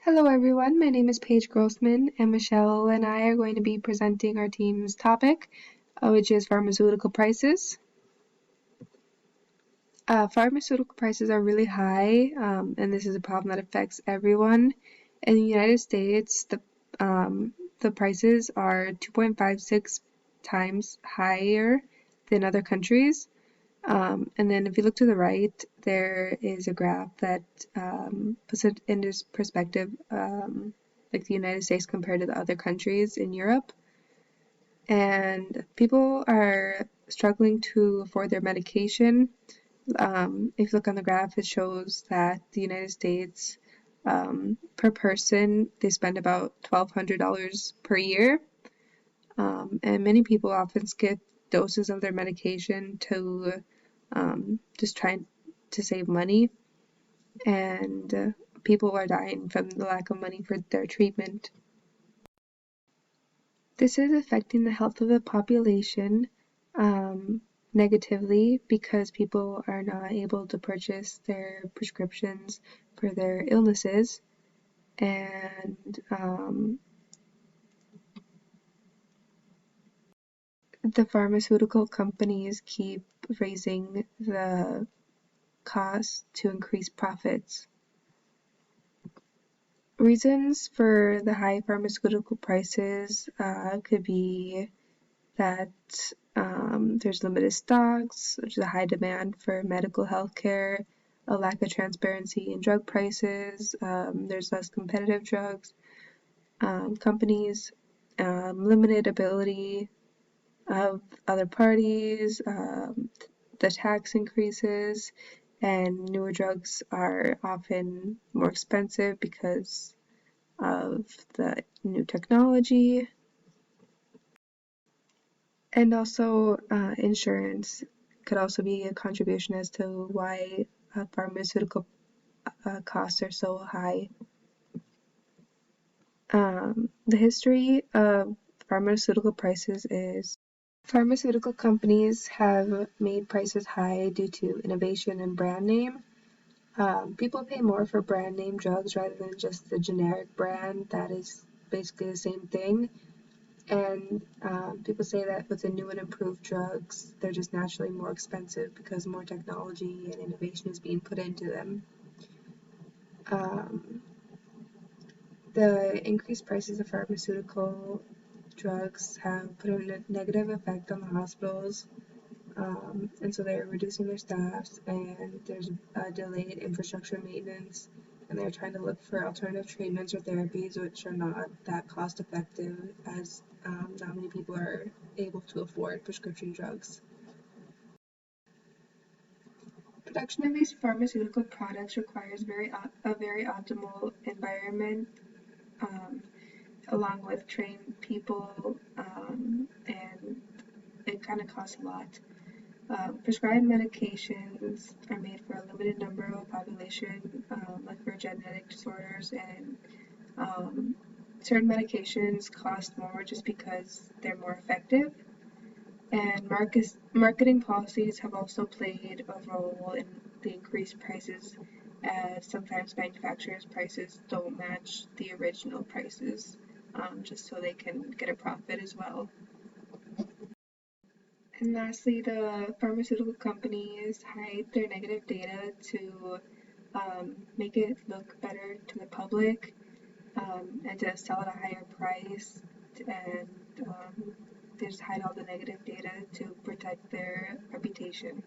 Hello everyone, my name is Paige Grossman, and Michelle and I are going to be presenting our team's topic, which is pharmaceutical prices. Pharmaceutical prices are really high, and this is a problem that affects everyone. In the United States, the prices are 2.56 times higher than other countries. And then if you look to the right, there is a graph that puts it into perspective, like the United States compared to the other countries in Europe. And people are struggling to afford their medication. If you look on the graph, it shows that the United States, per person, they spend about $1,200 per year. And many people often skip doses of their medication to just trying to save money, and people are dying from the lack of money for their treatment. This is affecting the health of the population negatively because people are not able to purchase their prescriptions for their illnesses, and the pharmaceutical companies keep raising the costs to increase profits. Reasons for the high pharmaceutical prices could be that there's limited stocks, which is a high demand for medical health care, a lack of transparency in drug prices, there's less competitive drugs, companies, limited ability of other parties, the tax increases, and newer drugs are often more expensive because of the new technology. And also insurance could also be a contribution as to why pharmaceutical costs are so high. The history of pharmaceutical prices is pharmaceutical companies have made prices high due to innovation and brand name. People pay more for brand name drugs rather than just the generic brand that is basically the same thing. And people say that with the new and improved drugs, they're just naturally more expensive because more technology and innovation is being put into them. The increased prices of pharmaceutical drugs have put a negative effect on the hospitals, and so they're reducing their staffs, and there's delayed infrastructure maintenance, and they're trying to look for alternative treatments or therapies which are not that cost effective, as not many people are able to afford prescription drugs. Production of these pharmaceutical products requires a very optimal environment, along with trained people, and it kind of costs a lot. Prescribed medications are made for a limited number of population, like for genetic disorders, and certain medications cost more just because they're more effective. And marketing policies have also played a role in the increased prices, as sometimes manufacturers' prices don't match the original prices, just so they can get a profit as well. And lastly, the pharmaceutical companies hide their negative data to make it look better to the public, and to sell at a higher price, and they just hide all the negative data to protect their reputation.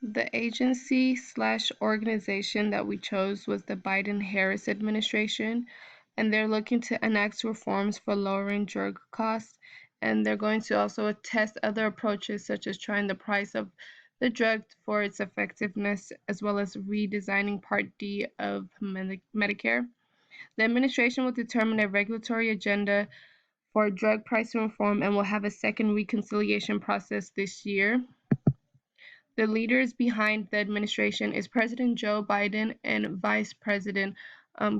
The agency/organization that we chose was the Biden-Harris administration, and they're looking to enact reforms for lowering drug costs, and they're going to also test other approaches such as trying the price of the drug for its effectiveness, as well as redesigning Part D of Medicare. The administration will determine a regulatory agenda for drug pricing reform and will have a second reconciliation process this year. The leaders behind the administration is President Joe Biden and Vice President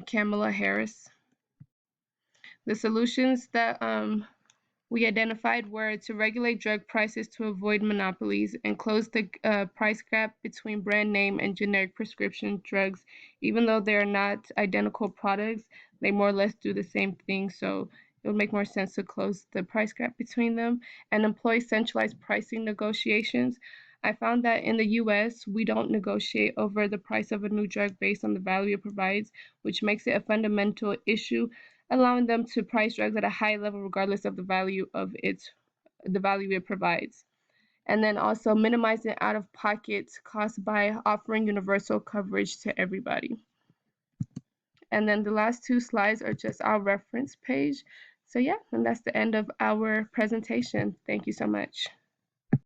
Kamala Harris. The solutions that We identified where to regulate drug prices to avoid monopolies and close the price gap between brand name and generic prescription drugs. Even though they're not identical products, they more or less do the same thing. So it would make more sense to close the price gap between them and employ centralized pricing negotiations. I found that in the US, we don't negotiate over the price of a new drug based on the value it provides, which makes it a fundamental issue, allowing them to price drugs at a high level regardless of the value it provides. And then also minimizing out of pocket costs by offering universal coverage to everybody. And then the last two slides are just our reference page. So yeah, and that's the end of our presentation. Thank you so much.